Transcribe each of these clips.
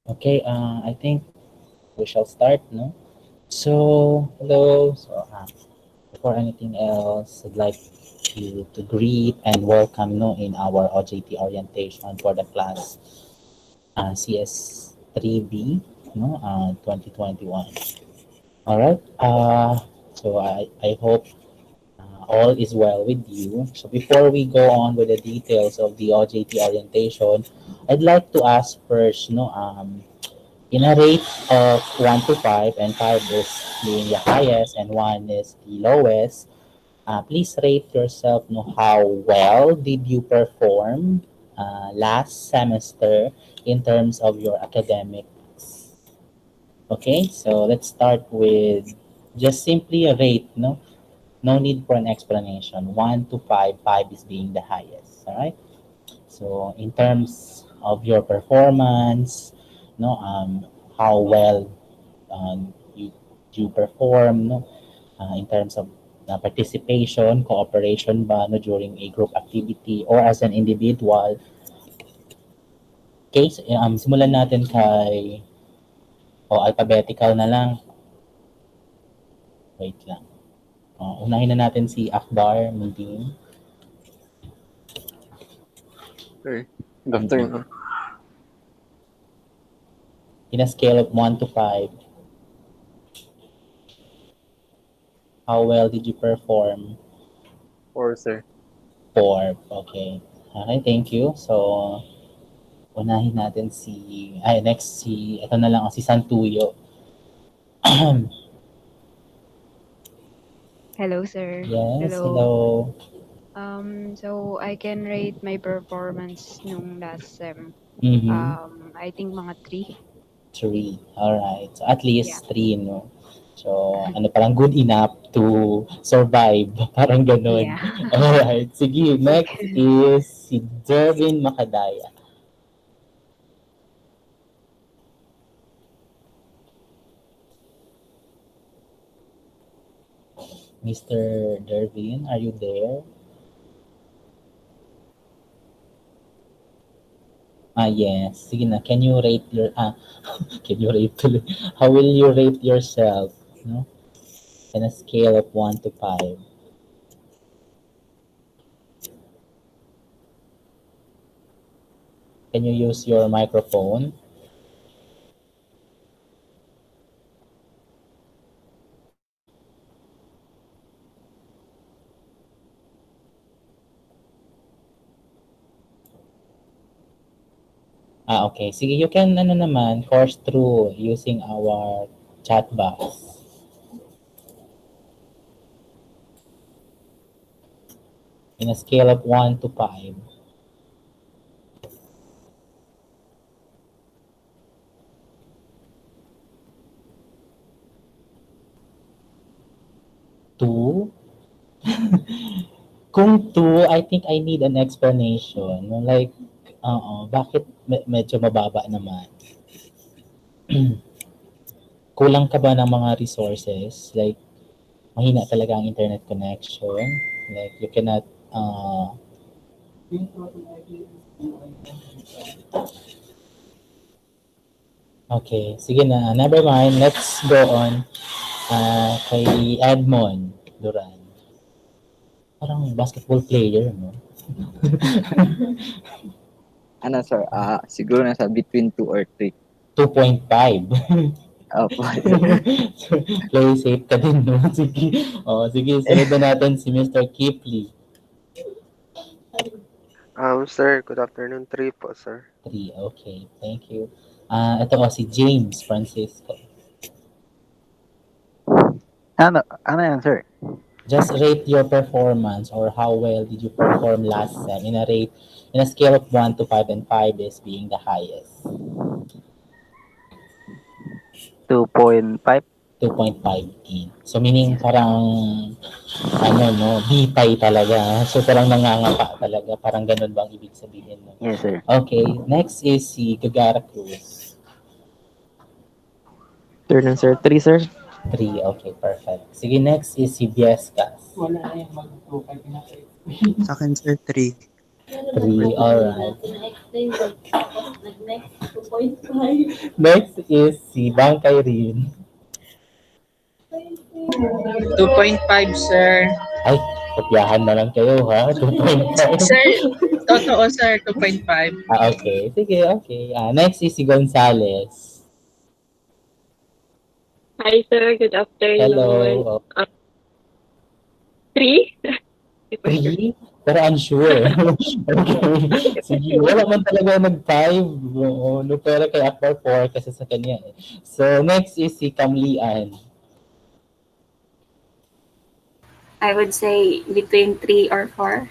Okay, I think we shall start, no? So, hello. Before anything else, I'd like to greet and welcome, no, in our OJT orientation for the class CS3B, no, 2021. All right. So I hope all is well with you. So before we go on with the details of the OJT orientation, I'd like to ask first, no, in a rate of 1 to 5, and 5 is being the highest and 1 is the lowest, please rate yourself, know how well did you perform last semester in terms of your academics. Okay, so let's start with just simply a rate, no? No need for an explanation. 1 to 5, 5 is being the highest. All right. So in terms of your performance, no, how well you perform, no, in terms of participation, cooperation ba, no, during a group activity or as an individual. Okay, so, simulan natin kay alphabetical na lang. Wait lang. Unahin na natin si Akbar Mundin. Sir, good afternoon. In a scale of 1 to 5, how well did you perform? 4, sir. 4. Okay. Okay, thank you. So, unahin natin next ito na lang, si Santuyo. Hello, sir. Yes, Hello. hello. So I can rate my performance nung last sem. Mm-hmm. I think mga 3. 3. Alright. So, at Yeah. least 3, no? So, parang good enough to survive. Parang ganun. Yeah. Alright. Sige, next Okay. is si Dervin Makadaya. Mr. Dervin, are you there? Yes. Sige na. Can you rate can you rate tuloy? How will you rate yourself? No? In a scale of 1 to 5. Can you use your microphone? Okay. Sige, you can, course through using our chat box. In a scale of 1 to 5. 2? Kung 2, I think I need an explanation. Like, bakit medyo mababa naman? Kulang ka ba ng mga resources? Like, mahina talaga ang internet connection? Like, you cannot, okay, sige na. Never mind. Let's go on kay Edmond Duran. Parang basketball player, no? Ano sir, siguro nasa between 2 or 3. 2.5. Opo. Play safe ka din, no? Sige. Sige. Sunod na natin si Mr. Kipley. Sir, good afternoon. 3 po, sir. 3. Okay. Thank you. Ito si James Francisco. Ano yan sir? Just rate your performance or how well did you perform last sem in a scale of 1 to 5, and 5 is being the highest. 2.5. 2.58. So meaning parang no, bitay talaga. So parang nangangapa talaga. Parang ganun bang ibig sabihin, no? Yes sir. Okay, next is si Gagara Cruz. Turn sir, 3 sir. 3. Okay, perfect. Sige, next is si Biescas. Sa akin, sir, 3. 3. All right. Next is si Bangkay Rin. 2.5, sir. Ay, kopyahan na lang kayo ha. 2.5. Sir, totoo, sir. 2.5. Okay. Sige, okay. Next is si Gonzales. Hi, sir. Good afternoon. Hello. 3? 3? Pero unsure. Okay. Sige, wala man talaga nag-5. No, pero kay Akbar 4 kasi sa kanya eh. So, next is si Kamlian. I would say between 3 or 4.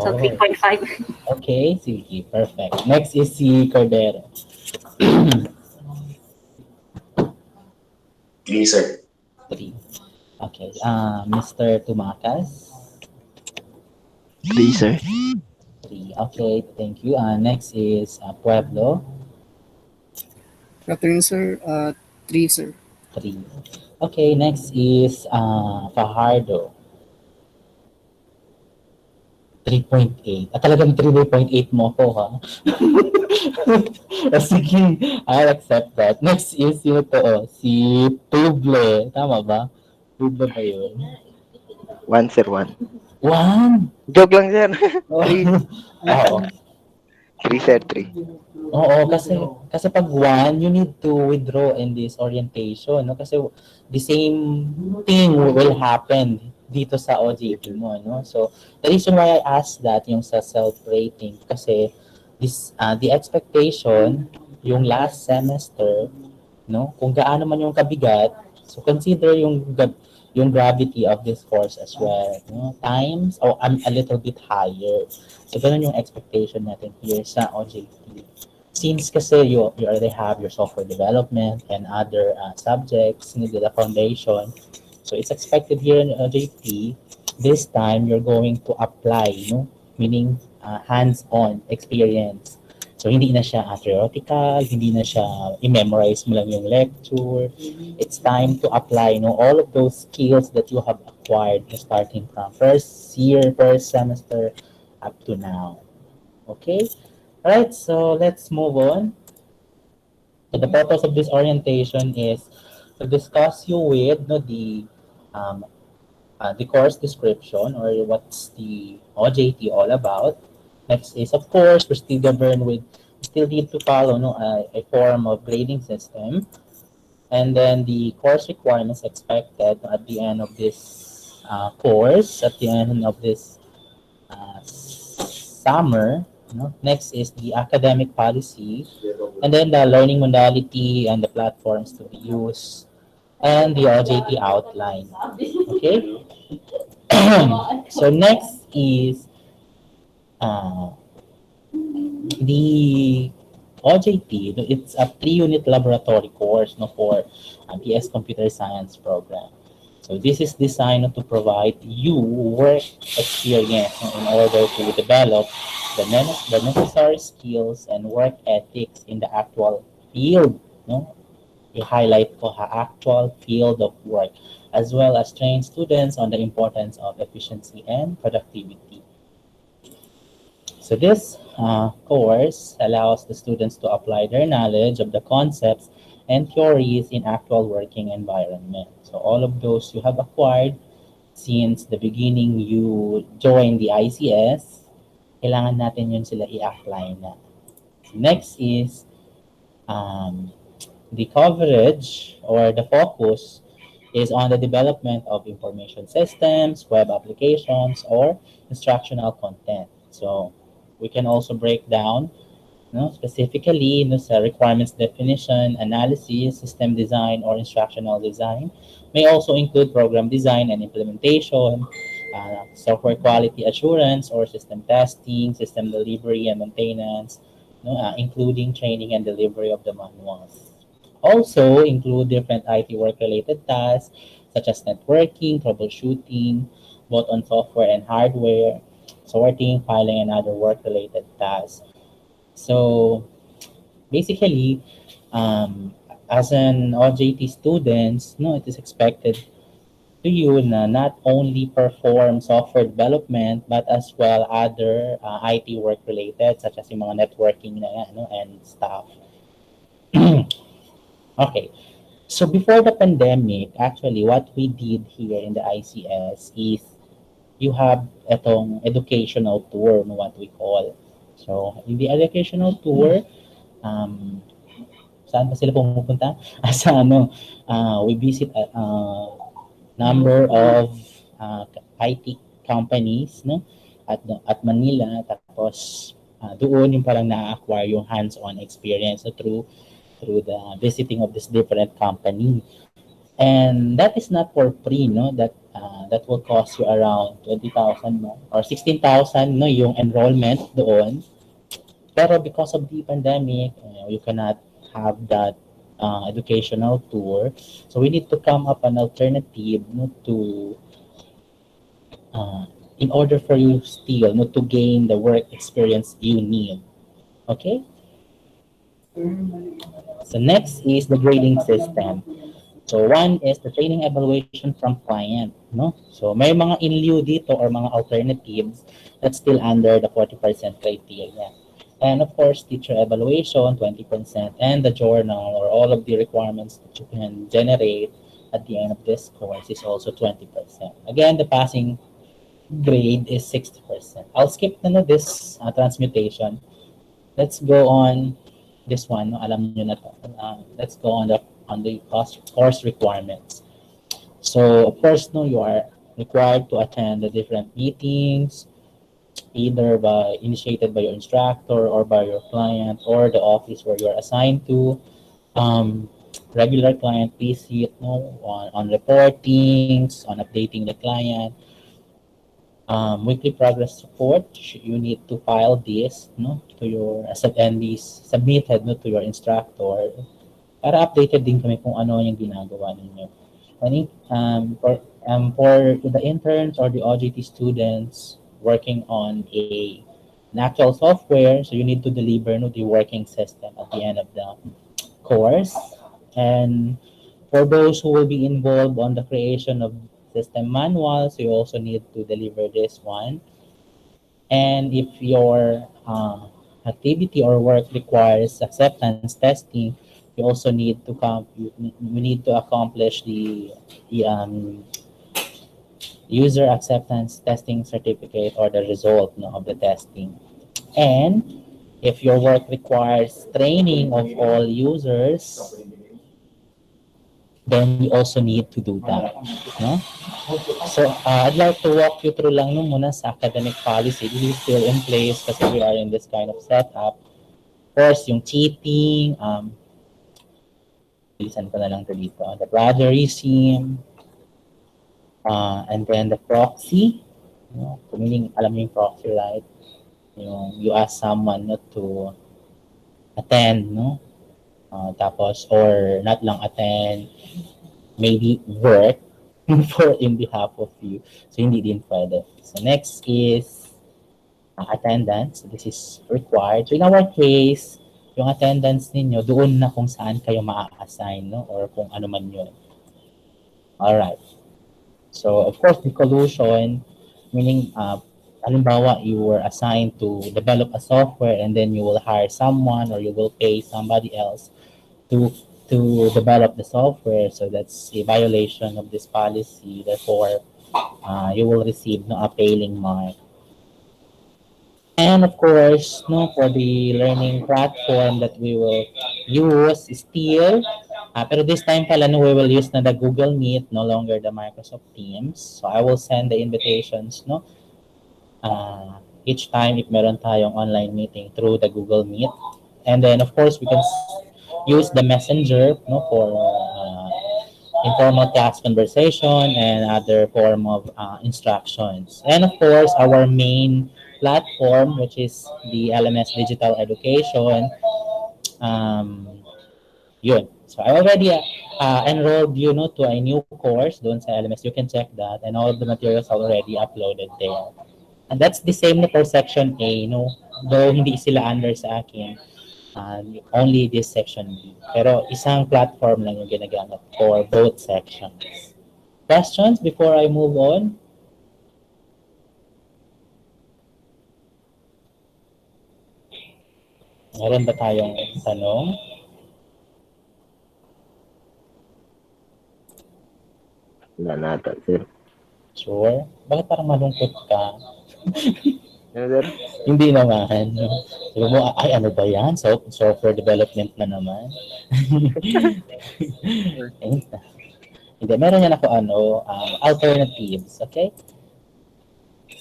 So Oh, 3.5. okay. Sige, perfect. Next is si Cordero. 3, sir. 3. Okay. Mr. Tumakas. 3, sir. 3. Okay, thank you. Next is Pueblo. Good afternoon, sir. 3, sir. 3. Okay, next is Fajardo. 3.8. Talagang 3.8 mo ko, ha? Sige, I'll accept that. Next is yun to, si Tuble. Tama ba? Tuble ba yun? 1, sir. 1. 1? Joke lang, sir. Oo. 3, sir. 3. Oo, kasi pag 1, you need to withdraw in this orientation, no? Kasi the same thing will happen dito sa OJT mo, no? So, the reason why I asked that yung sa self-rating kasi the expectation yung last semester, no? Kung gaano man yung kabigat, so consider yung gravity of this course as well, no? Times or a little bit higher. So, ganun yung expectation natin here sa OJT. Since kasi you already have your software development and other subjects needed a foundation, so it's expected here in OJT, this time you're going to apply, no? Meaning hands-on experience. So hindi na siya theoretical, hindi na siya i-memorize mo lang yung lecture. It's time to apply, no, all of those skills that you have acquired starting from first year, first semester up to now. Okay? Alright, so let's move on. So the purpose of this orientation is to discuss you with, no, the course description or what's the OJT all about. Next is, of course, we're still governed with, still need to follow, no, a form of grading system. And then the course requirements expected at the end of this course, at the end of this summer. No? Next is the academic policy, and then the learning modality and the platforms to be used, and the OJT outline. Okay. So next is uh, the OJT. It's a 3-unit laboratory course, no, for PS Computer Science program. So this is designed to provide you work experience in order to develop the necessary skills and work ethics in the actual field. No? You highlight ko actual field of work, as well as train students on the importance of efficiency and productivity. So this course allows the students to apply their knowledge of the concepts and theories in actual working environment. So all of those you have acquired since the beginning you joined the ICS, kailangan natin yun sila i-apply na. Next is um, the coverage or the focus is on the development of information systems, web applications, or instructional content. So we can also break down, no, specifically, no, sa requirements definition, analysis, system design, or instructional design. May also include program design and implementation, software quality assurance or system testing, system delivery and maintenance, no, including training and delivery of the manuals. Also include different IT work-related tasks such as networking, troubleshooting, both on software and hardware, sorting, filing, and other work-related tasks. So basically, as an OJT students, no, it is expected to you na not only perform software development but as well other IT work related such as yung mga networking na ano and stuff. Okay. So before the pandemic, actually what we did here in the ICS is you have itong educational tour no what we call. So in the educational tour, um, saan pa sila pumupunta? Sa ano, we visit number of IT companies no at Manila tapos doon yung parang na-acquire yung hands-on experience so, through the visiting of this different company. And that is not for free, no? That will cost you around 20,000 no? Or 16,000 no yung enrollment doon. Pero because of the pandemic, you cannot have that educational tour. So we need to come up an alternative no, to in order for you still no, to gain the work experience you need. Okay? So next is the grading system. So one is the training evaluation from client, no? So may mga in lieu dito or mga alternatives that's still under the 40% criteria. And of course, teacher evaluation, 20%, and the journal or all of the requirements that you can generate at the end of this course is also 20%. Again, the passing grade is 60%. I'll skip na no, this transmutation. Let's go on this one. No? Alam nyo na to. Let's go on the course requirements. So of course, no, you are required to attend the different meetings, either by initiated by your instructor or by your client or the office where you are assigned to. Regular client visit, no, on reportings, on updating the client. Weekly progress report, you need to file this no, to your and be submitted no, to your instructor para updated din kami kung ano yung ginagawa ninyo. For the interns or the OJT students working on an actual software, so you need to deliver no, the working system at the end of the course. And for those who will be involved on the creation of system manuals, you also need to deliver this one. And if your activity or work requires acceptance testing, you also need to you need to accomplish the user acceptance testing certificate or the result no, of the testing. And if your work requires training of all users, then you also need to do that. No? So, I'd like to walk you through lang no, muna sa academic policy. This is still in place kasi we are in this kind of setup. First, yung cheating, bilisan ko na lang to dito. The plagiarism, and then the proxy. No? Meaning, alam mo yung proxy, right? You ask someone no, to attend, no? Tapos, or not lang attend, maybe work for in behalf of you. So, hindi din pwede. So, next is attendance. So, this is required. So, in our case, yung attendance ninyo, doon na kung saan kayo ma-assign, no? Or kung ano man yun. Alright. So, of course, the collusion, meaning, halimbawa, you were assigned to develop a software and then you will hire someone or you will pay somebody else to develop the software. So that's a violation of this policy. Therefore, you will receive no, a failing mark. And of course, no, for the learning platform that we will use is still, pero this time pala, no, we will use na the Google Meet, no longer the Microsoft Teams. So I will send the invitations, no, each time if meron tayong online meeting through the Google Meet. And then, of course, we can use the messenger no, for informal class conversation and other form of instructions. And of course, our main platform, which is the LMS Digital Education, yun. So I already enrolled you know, to a new course doon sa LMS. You can check that and all of the materials are already uploaded there. And that's the same for section A, no? Though hindi sila under sa akin. Only this section B. Pero isang platform lang yung ginagamit for both sections. Questions before I move on? Meron ba tayong tanong? Wala nata, sir. Sure. Bakit parang malungkot ka? Ano, sir? Hindi naman. No? Sabi mo, ay ano ba yan? Software development na naman. Ayun na. Hindi, meron yan ako alternatives. Okay?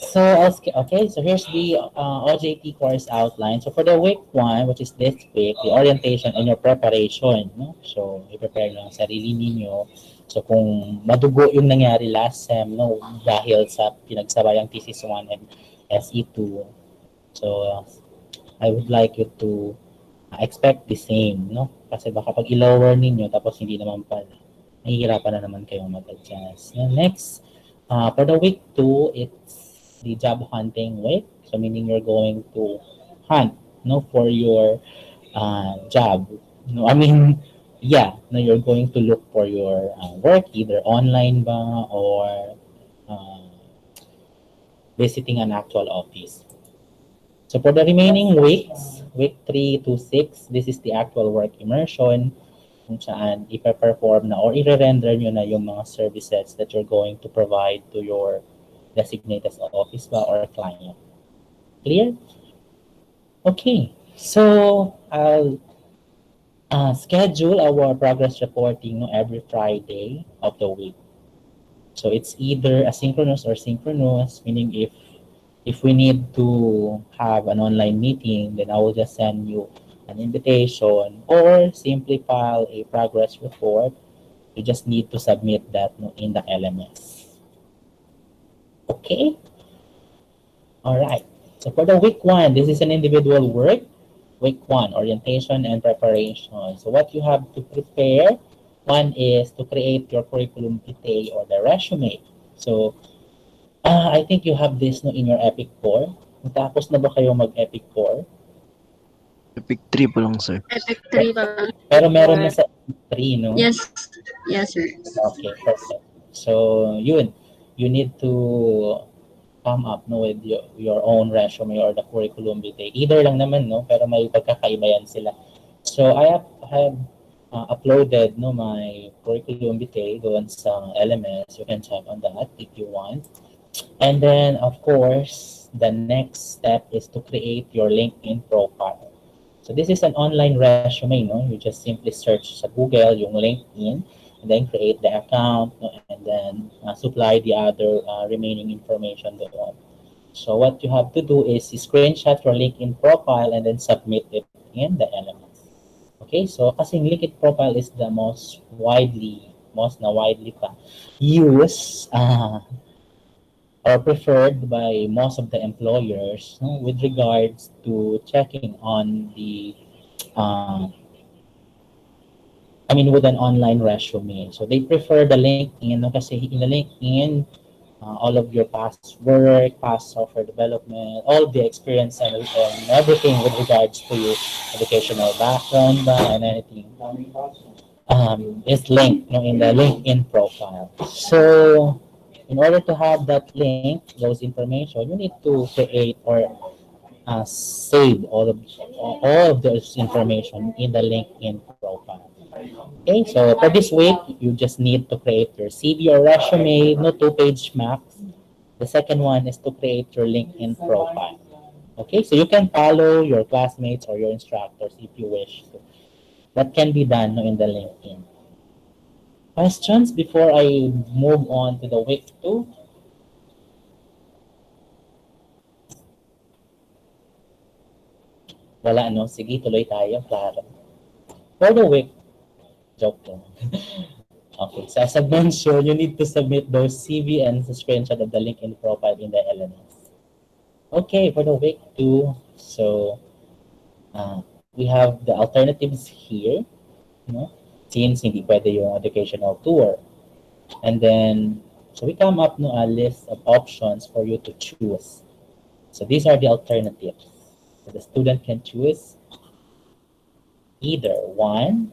So, okay, so here's the OJT course outline. So, for the week 1, which is this week, the orientation and your preparation. No? So, i-prepare nyo ang sarili ninyo. So, kung madugo yung nangyari last sem, no, dahil sa pinagsabayang thesis 1 and SE2, so, I would like you to expect the same, no? Kasi baka pag i-lower ninyo, tapos hindi naman pala, nahihirapan na naman kayong mag-adjust. Next, for the week 2, it's the job hunting week. So meaning you're going to hunt, no, for your job. No, I mean, yeah, no, you're going to look for your work either online ba or uh, visiting an actual office. So for the remaining weeks, week 3 to 6, this is the actual work immersion kung saan ipe-perform na or i-render nyo na yung mga services that you're going to provide to your designated office ba or client. Clear? Okay. So, I'll schedule our progress reporting every Friday of the week. So, it's either asynchronous or synchronous, meaning if we need to have an online meeting, then I will just send you an invitation or simply file a progress report. You just need to submit that in the LMS. Okay? All right. So for the week 1, this is an individual work. Week 1, orientation and preparation. So what you have to prepare, one is to create your curriculum vitae or the resume. So I think you have this in your Epic Core. Tapos na ba kayo mag-Epic Core? Epic 3 pa lang, sir. Epic 3 pa lang. Pero meron na sa Epic 3, no? Yes. Yes, sir. Okay, perfect. So, yun. You need to come up with your own resume or the curriculum vitae. Either lang naman, no? Pero may pagkakaiba yan sila. So, I have uploaded my curriculum vitae doon sa LMS. You can check on that if you want. And then, of course, the next step is to create your LinkedIn profile. So this is an online resume, no? You just simply search sa Google yung LinkedIn, and then create the account, no? And then supply the other remaining information doon. So what you have to do is screenshot your LinkedIn profile and then submit it in the LMS. Okay, so kasi LinkedIn profile is the most widely pa used or preferred by most of the employers, no, with regards to checking on the with an online resume. So they prefer the LinkedIn, no, kasi in the LinkedIn, all of your past work, past software development, all the experience and everything with regards to your educational background and anything is linked, in the LinkedIn profile. So in order to have that link, those information, you need to create or save all of those information in the LinkedIn profile. Okay, so for this week, you just need to create your CV or resume, no 2-page max. The second one is to create your LinkedIn profile. Okay, so you can follow your classmates or your instructors if you wish to. That can be done in the LinkedIn. Questions before I move on to the week 2? Wala, no? Sige, tuloy tayo, klaro. For the week, joke lang. Okay, so as I mentioned, you need to submit those CV and screenshot of the LinkedIn profile in the LMS. Okay, for the week 2, so we have the alternatives here, no? Since hindi pwede yung educational tour. And then, so we come up a list of options for you to choose. So these are the alternatives. So the student can choose either 1,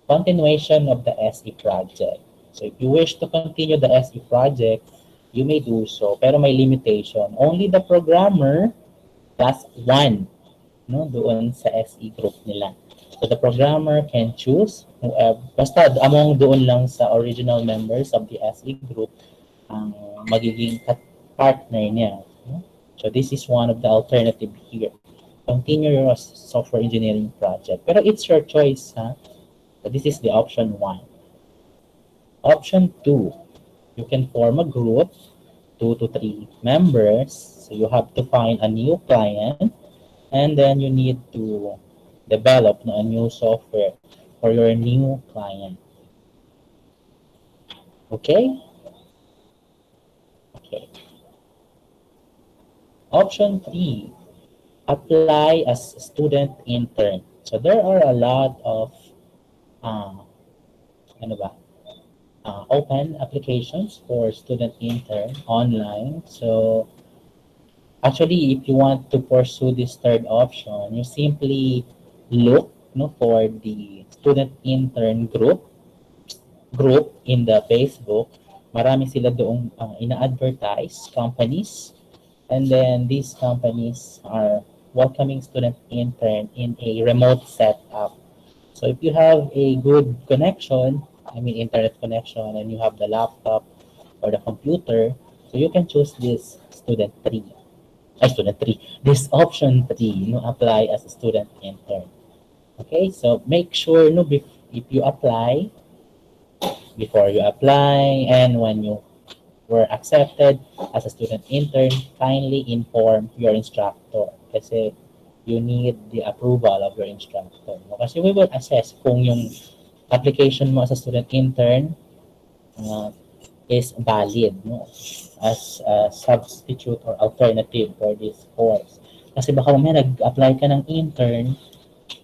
continuation of the SE project. So if you wish to continue the SE project, you may do so, pero may limitation. Only the programmer plus one, no, doon sa SE group nila. So the programmer can choose whoever, basta among doon lang sa original members of the SE group ang magiging partner niya. No? So this is one of the alternative here. Continue your software engineering project. Pero it's your choice, ha? So this is the option 1. Option 2, you can form a group, 2 to 3 members. So you have to find a new client, and then you need to develop a new software for your new client. Okay? Okay. Option 3, apply as student intern. So there are a lot of ano ba? Open applications for student intern online. So actually, if you want to pursue this third option, you simply look, no, for the student intern group in the Facebook. Marami sila doong ina-advertise companies, and then these companies are welcoming student intern in a remote setup. So if you have a good connection, I mean internet connection, and you have the laptop or the computer, so you can choose this this option 3, apply as a student intern. Okay, so make sure, if you apply, before you apply, and when you were accepted as a student intern, kindly inform your instructor kasi you need the approval of your instructor. No? Kasi we will assess kung yung application mo as a student intern is valid, no? As a substitute or alternative for this course. Kasi baka mamaya nag-apply ka ng intern,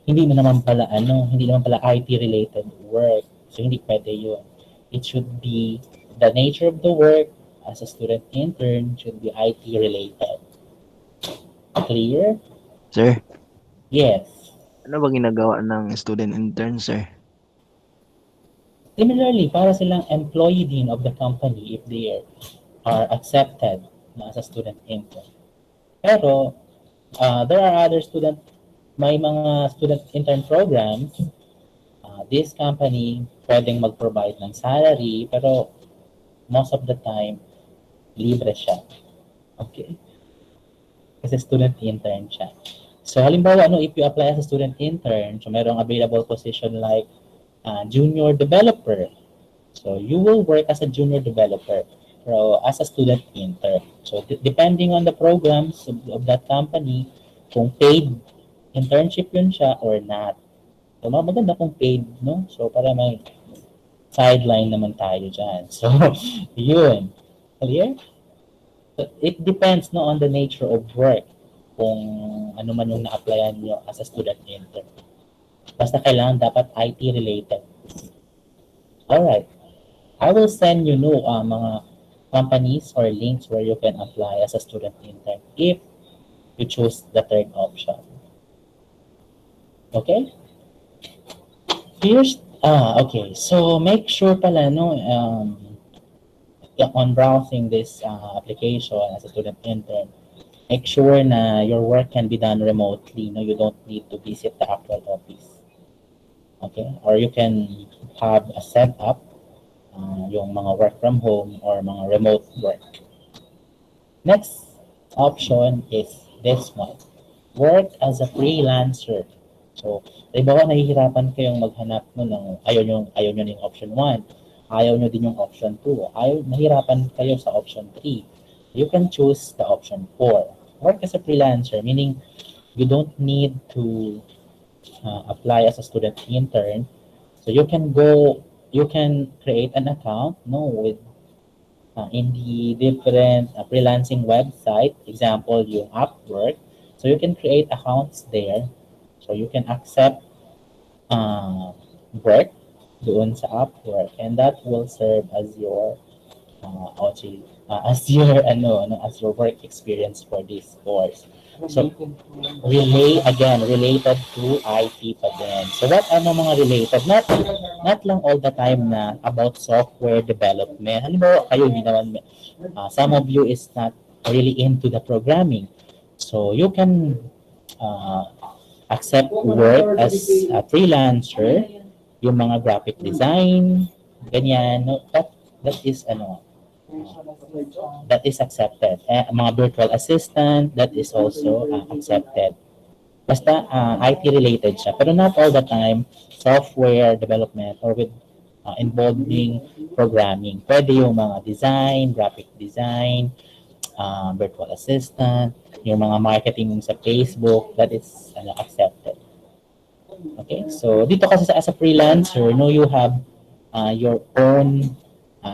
hindi naman pala IT related work. So hindi pwede yun. It should be the nature of the work as a student intern should be IT related. Clear? Sir, Yes. ano ba ginagawa ng student intern, sir? Similarly, para silang employee din of the company if they are accepted as a student intern. Pero there are other may mga student intern programs. This company pwedeng mag-provide ng salary, pero most of the time, libre siya. Okay? Kasi student intern siya. So halimbawa, if you apply as a student intern, so merong available position like junior developer. So you will work as a junior developer pero as a student intern. So depending on the programs of that company, kung paid internship yun siya or not. So maganda kung paid, no? So para may sideline naman tayo dyan. So yun. Clear? So, it depends on the nature of work kung ano man yung na-applyan nyo as a student intern. Basta kailangan dapat IT related. Alright. I will send you mga companies or links where you can apply as a student intern if you choose the third option. Okay? Okay. So make sure pala on browsing this application as a student intern, make sure na your work can be done remotely. You don't need to visit the actual office. Okay? Or you can have a setup, yung mga work from home or mga remote work. Next option is this one. Work as a freelancer. So, halimbawa nahihirapan kayong maghanap ayaw nyo yung option 1. Ayaw nyo din yung option 2. Nahihirapan kayo sa option 3. You can choose the option 4. Work as a freelancer, meaning you don't need to apply as a student intern. So you can create an account with in the different freelancing website, example yung Upwork. So you can create accounts there. So you can accept work doon sa Upwork, and that will serve as your as your as your work experience for this course. So related to IT pa din. So what mga related? Not lang all the time na about software development. Halimbawa kayo hindi naman some of you is not really into the programming. So you can uh, accept work as a freelancer, yung mga graphic design, ganyan, no? That is that is accepted. Mga virtual assistant, that is also accepted. Basta IT related siya. Pero not all the time, software development or with involving programming. Pwede yung mga design, graphic design, virtual assistant, yung mga marketing sa Facebook, that is accepted. Okay, so dito kasi as a freelancer, no, you have your own,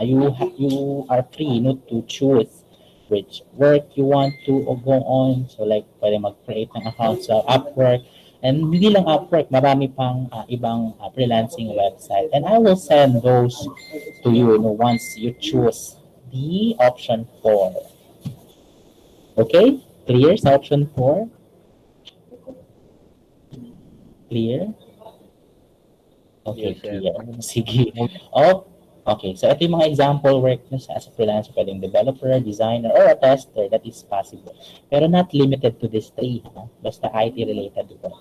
you are free, no, to choose which work you want to go on. So like, pwede mag-create ng account sa Upwork. And hindi lang Upwork, marami pang ibang freelancing website. And I will send those to you, no, once you choose the option 4. Okay? Clear sa option 4? Clear? Okay, Yes, sir. clear. Sige. Oh, okay. So, ito yung mga example work na sa as a freelancer, pwedeng developer, designer, or a tester. That is possible. Pero not limited to these 3. Basta IT related ito.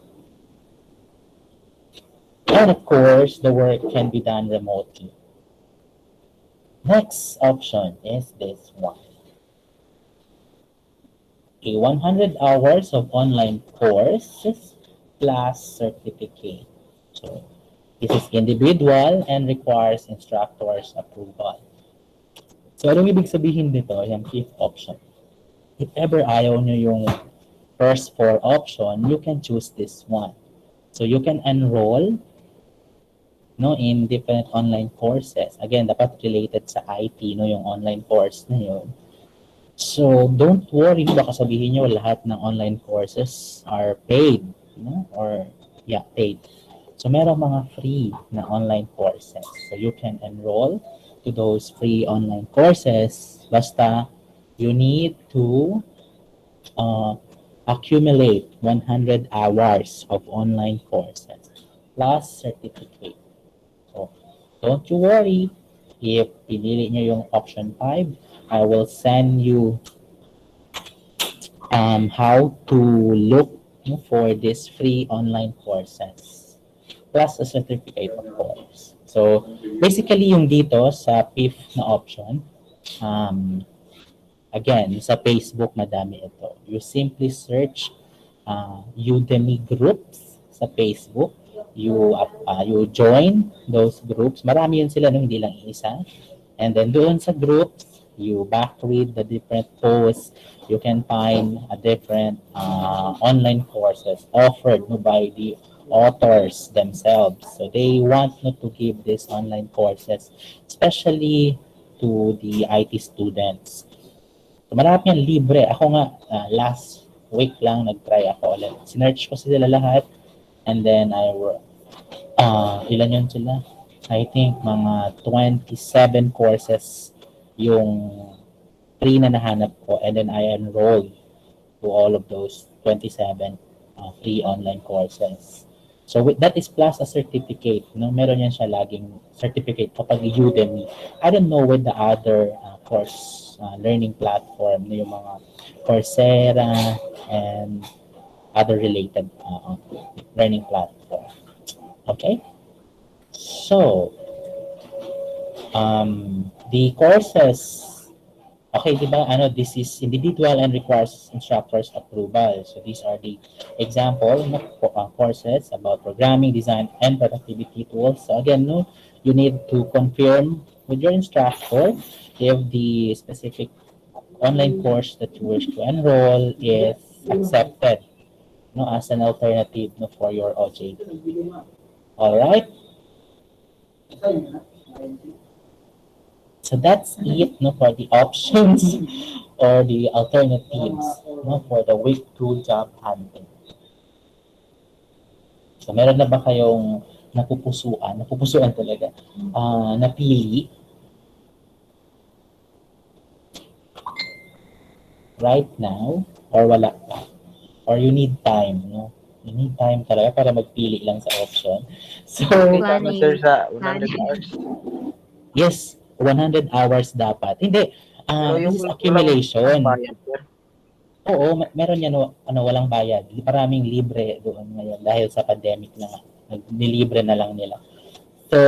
And of course, the work can be done remotely. Next option is this one. A 100 hours of online courses plus certificate. So, this is individual and requires instructor's approval. So, anong ibig sabihin dito? Yung fifth option. If ever ayaw nyo yung first 4 option, you can choose this one. So, you can enroll in different online courses. Again, dapat related sa IT, yung online course na yun. So, don't worry, baka sabihin nyo lahat ng online courses are paid, or paid. So, meron mga free na online courses. So, you can enroll to those free online courses. Basta, you need to accumulate 100 hours of online courses plus certificate. So, don't you worry. If pinili nyo yung option 5, I will send you how to look for these free online courses plus a certificate, of course. So, basically yung dito sa fifth na option, again, sa Facebook madami ito. You simply search Udemy groups sa Facebook. You join those groups. Marami yun sila, hindi lang isa. And then doon sa groups, you back read the different posts. You can find a different online courses offered by the authors themselves. So they want to give these online courses, especially to the IT students. So marami yan libre. Ako nga, last week lang nag-try ako ulit. Sinearch ko sila lahat. And then ilan yun sila? I think mga 27 courses yung free na nahanap ko, and then I enrolled to all of those 27 free online courses. So that is plus a certificate. Meron yan siya laging certificate kapag Udemy. I don't know with the other course learning platform, yung mga Coursera and other related learning platform. Okay? So, the courses, okay, di ba, this is individual and requires instructor's approval. So, these are the example courses about programming, design, and productivity tools. So, again, you need to confirm with your instructor if the specific online course that you wish to enroll is accepted as an alternative for your OJT. All right? So that's it for the options or the alternatives for the week 2 job hunting. So meron na ba kayong napupusuan talaga, napili? right now or wala pa? Or you need time, no? You need time talaga para magpili lang sa option. So, Okay ka ba, sir, Planning. sa 100 Planning. hours? yes, 100 hours dapat. Hindi, Pero this yung is walang accumulation. bayad, sir. Oo, meron yan, walang bayad. Maraming libre doon ngayon dahil sa pandemic na nga. Nilibre na lang nila. So,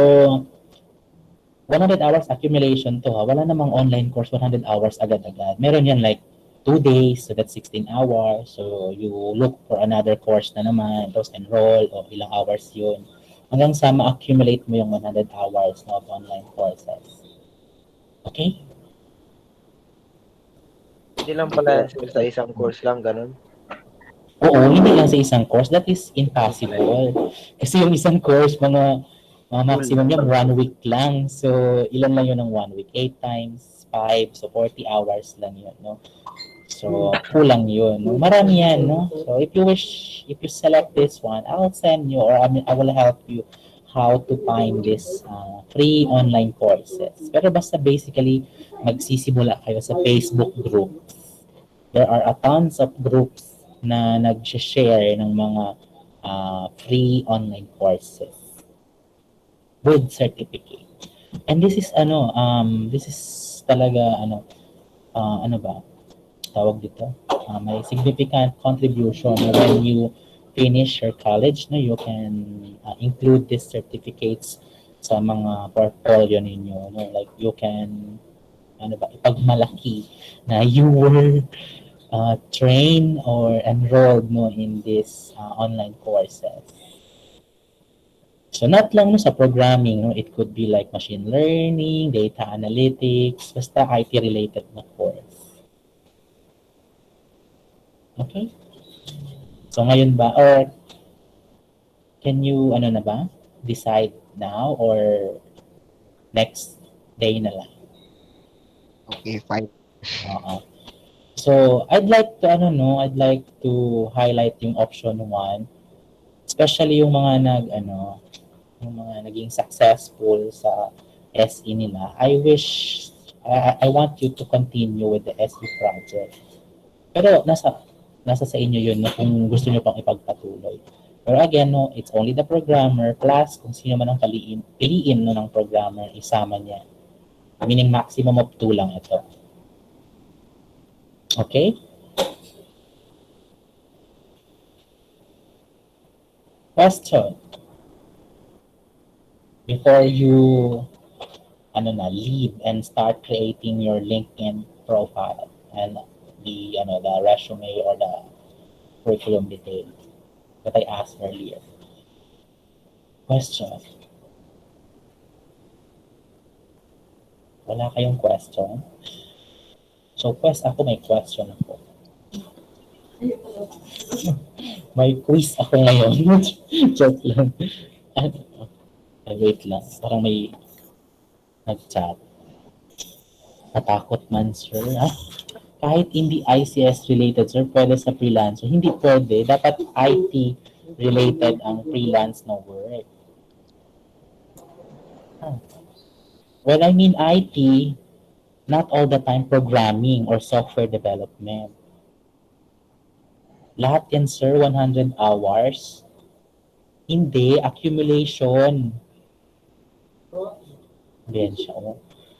100 hours accumulation to ha. Wala namang online course 100 hours agad-agad. Meron yan like 2 days, so that's 16 hours. So, you look for another course na naman, tapos enroll, o ilang hours yun. Hanggang sa ma-accumulate mo yung 100 hours of online courses. Okay? Hindi lang pala yan, sir, sa isang course lang, ganun. Oo, hindi lang sa isang course. That is impossible. Kasi yung isang course, mga maximum niya 1 week lang. So, ilan lang yun ng 1 week? 8 times 5. So, 40 hours lang yun, no? So, kulang yun. No? Marami yan, no? So, if you select this one, I'll send you or I will help you how to find this free online courses. Pero basta basically, magsisimula kayo sa Facebook group. There are a tons of groups na nag-share ng mga free online courses with certificate. And this is this is talaga ano ba tawag dito? May significant contribution when you finish your college, no, you can include these certificates sa mga portfolio ninyo, no, like you can ipagmalaki na you were trained or enrolled, no, in these online courses. So not lang, no, sa programming, no, it could be like machine learning, data analytics, basta IT related na course. Okay? So ngayon ba, or can you na ba decide now or next day na lang? Okay, fine. Oo. So, I'd like to highlight yung option 1, especially yung mga yung mga naging successful sa SE nila. I want you to continue with the SE project. Pero nasa sa inyo yun, no, kung gusto niyo pang ipagpatuloy. Pero again, no, it's only the programmer plus kung sino man ang piliin no, ng programmer, isama niya. Meaning maximum of 2 lang ito. Okay? Question. Before you leave and start creating your LinkedIn profile and the resume or the curriculum details that I asked earlier. Question. Wala kayong question? So, ako may question ako. May quiz ako ngayon. Joke lang. Wait lang. Parang may nag-chat. Natakot man, sir. Kahit hindi ICS related, sir, pwede sa freelancer. Hindi pwede. Dapat IT related ang freelance na work. When I mean IT, not all the time programming or software development. Lahat yan, sir, 100 hours. Hindi, accumulation. Yan siya.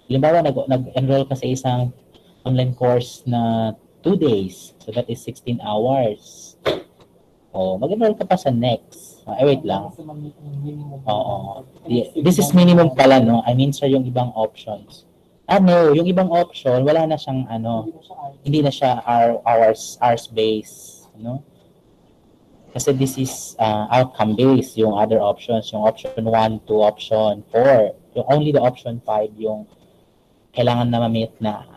Halimbawa, nag-enroll ka sa isang online course na 2 days. So that is 16 hours. Mag-enroll ka pa sa next. Wait lang. Oo. This is minimum pala, no? I mean, sir, yung ibang options. Yung ibang option, wala na siyang hindi na siya hours based, no? Kasi this is outcome based, yung other options, yung option 1 to option 4. Yung only the option 5 yung kailangan na ma-meet na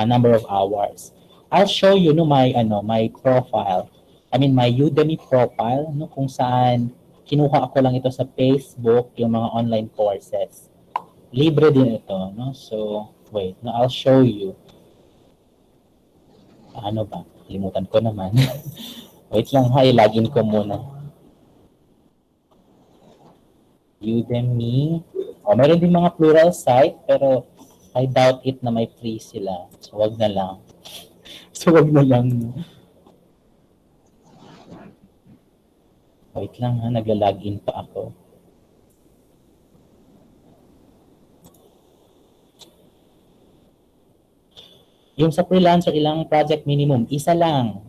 number of hours. I'll show you my profile. I mean my Udemy profile, no, kung saan kinuha ako lang ito sa Facebook, yung mga online courses. Libre din ito, no? So, wait, no, I'll show you. Ano ba? Limutan ko naman. Wait lang, login ko muna. Udemy. Meron din mga plural site, pero I doubt it na may free sila. So, wag na lang. So, wag na lang. No? Wait lang ha, nagla-login pa ako. Yung sa freelancer, ilang project minimum? Isa lang.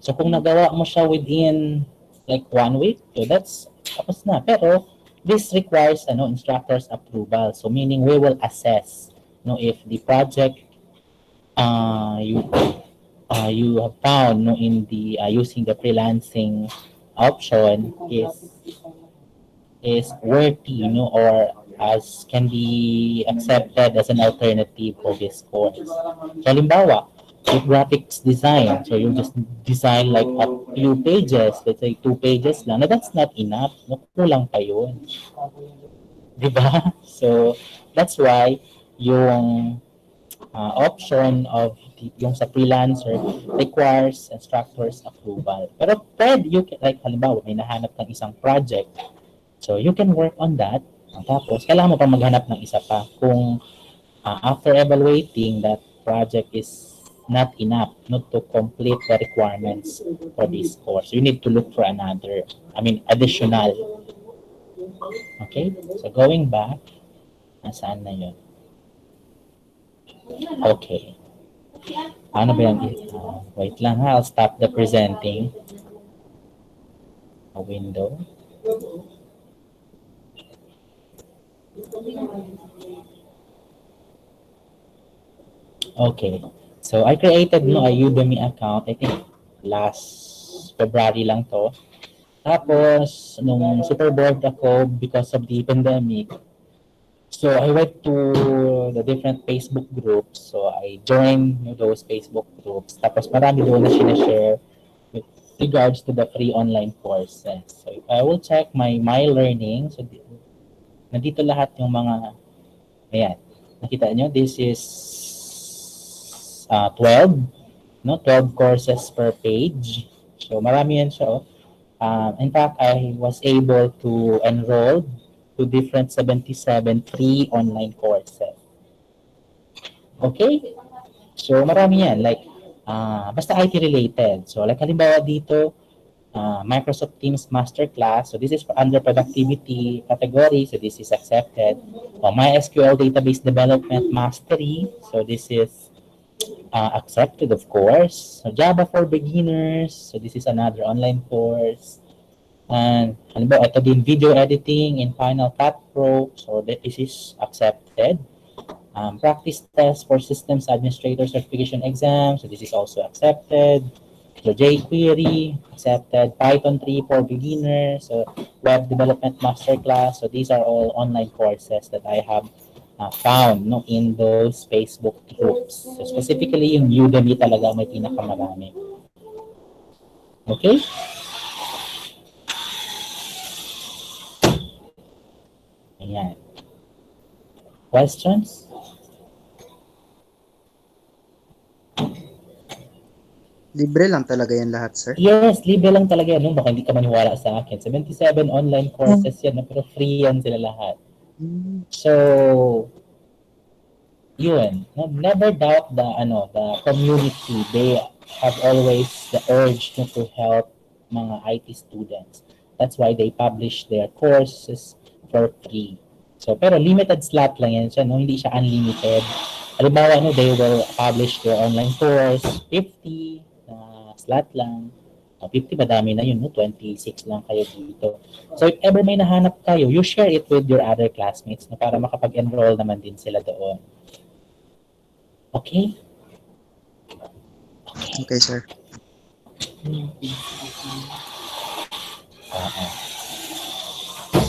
So kung nagawa mo siya within like 1 week, so that's tapos na. Pero this requires instructor's approval. So meaning we will assess if the project you have found in the using the freelancing option is worthy or as can be accepted as an alternative for this course. So halimbawa, with graphics design, so you just design like a few pages, let's say 2 pages lang, na that's not enough, kulang pa yun. Diba? So that's why yung option of yung sa freelancer requires instructor's approval. Pero pwede, you can, like halimbawa, may nahanap ng isang project, so you can work on that. Tapos, kailangan mo pa maghanap ng isa pa. Kung after evaluating that project is not enough not to complete the requirements for this course, you need to look for additional. Okay? So, going back, nasaan na yun? Okay. Ano ba yan? Wait lang ha, I'll stop the presenting. A window. Okay. So, I created a Udemy account. I think last February lang to. Tapos, nung super bored ako because of the pandemic, so I went to the different Facebook groups. So, I joined those Facebook groups. Tapos, marami doon na sinashare with regards to the free online courses. So, if I will check my learning, so nandito lahat yung mga, ayan, nakita nyo, this is 12 courses per page. So marami yan siya. In fact, I was able to enroll to different 77 free online courses. Okay? So marami yan. Like, basta IT related. So like halimbawa dito, Microsoft Teams Masterclass. So this is for under productivity category. So this is accepted. MySQL Database Development Mastery. So this is accepted, of course. So Java for beginners. So this is another online course. And halimbawa, ito din video editing in Final Cut Pro. So this is accepted. Practice test for systems administrator certification exam. So this is also accepted. So jQuery, accepted. Python 3 for beginners. So web development masterclass. So these are all online courses that I have found in those Facebook groups. So specifically, yung Udemy talaga may pinakamarami. Okay? Ayan. Questions? Libre lang talaga yan lahat, sir? Yes, libre lang talaga yan. Baka hindi ka maniwala sa akin. 77 online courses yan, pero free yan sila lahat. So, yun. Never doubt the community. They have always the urge to help mga IT students. That's why they publish their courses for free. So, pero limited slot lang yan siya, hindi siya unlimited. Halimbawa, they will publish their online course, 50 slot lang. 50, madami na yun, 26 lang kayo dito. So, if ever may nahanap kayo, you share it with your other classmates para makapag-enroll naman din sila doon. Okay? Okay, sir.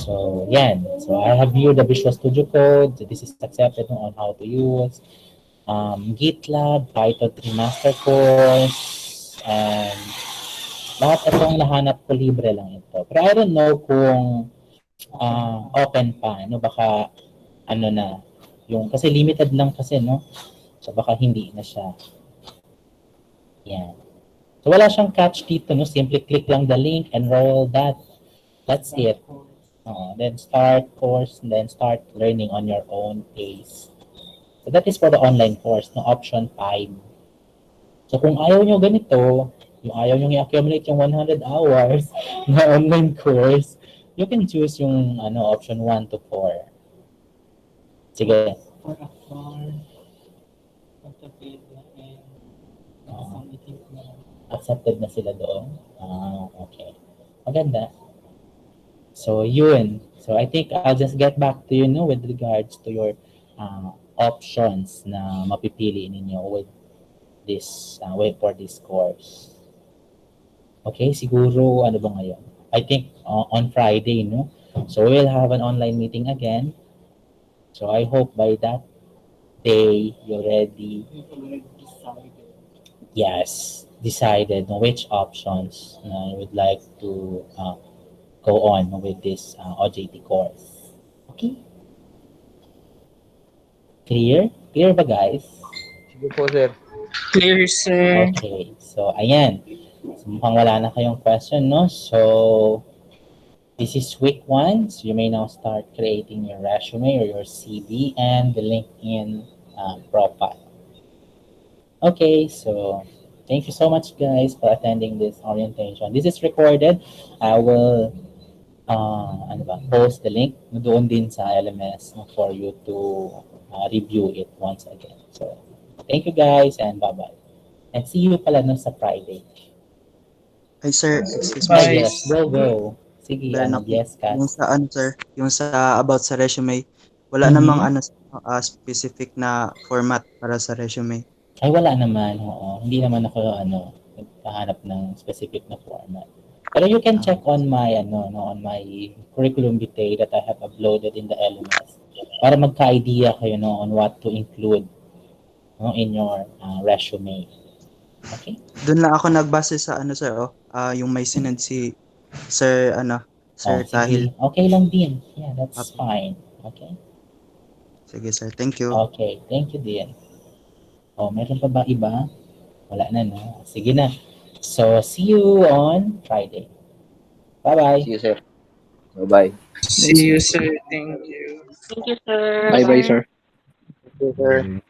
So, yan. So, I have here the Visual Studio Code. So, this is accepted on how to use. GitLab, Python 3 Master Course, and lahat itong nahanap ko libre lang ito. Pero I don't know kung open pa. Baka na. Kasi limited lang kasi, So, baka hindi na siya. Yan. So, wala siyang catch dito, Simply click lang the link, enroll that. That's it. Then start course, and then start learning on your own pace. So, that is for the online course, option 5. So kung ayaw nyo ganito, yung ayaw nyo i-accumulate yung 100 hours na online course, you can choose yung option 1 to 4. Sige. Ah, accepted na sila doon. Okay. Maganda. So, yun. So, I think I'll just get back to you with regards to your options na mapipili ninyo with this for this course. Okay, siguro ano ba ngayon? I think on Friday, no? So, we'll have an online meeting again. So, I hope by that day, you're ready. Yes, decided on which options you would like to go on with this OJT course. Okay? Clear? Clear ba, guys? Sige po, sir. Clear, sir. Okay. So, ayan. So, mukhang wala na kayong question, no? So, this is week 1. So, you may now start creating your resume or your CV and the LinkedIn profile. Okay, so thank you so much, guys, for attending this orientation. This is recorded. I will post the link doon din sa LMS for you to review it once again. So, thank you, guys, and bye-bye. And see you pala no sa Friday. Ay, sir, excuse me, Ay, sir. Bye. yes, go. Sige, Meron ako. yes, Cass. Yung sa sir, yung sa about sa resume, wala namang specific na format para sa resume. Ay, wala naman, oo. Hindi naman ako, naghahanap ng specific na format. Pero you can check on my, on my curriculum vitae that I have uploaded in the LMS para magka-idea kayo, on what to include, in your resume. Okay? Doon lang ako nagbase sa sir, yung may sinend si Sir, Sir Sige. Tahil. Okay lang din. Yeah, that's Apo. fine. Okay? Sige, sir. Thank you. Okay, thank you din. Meron pa ba iba? Wala na, no? Sige na. So, see you on Friday. Bye-bye. See you, sir. Bye-bye. See you, sir. Thank you. Thank you, sir. Bye-bye, sir. Thank you, sir.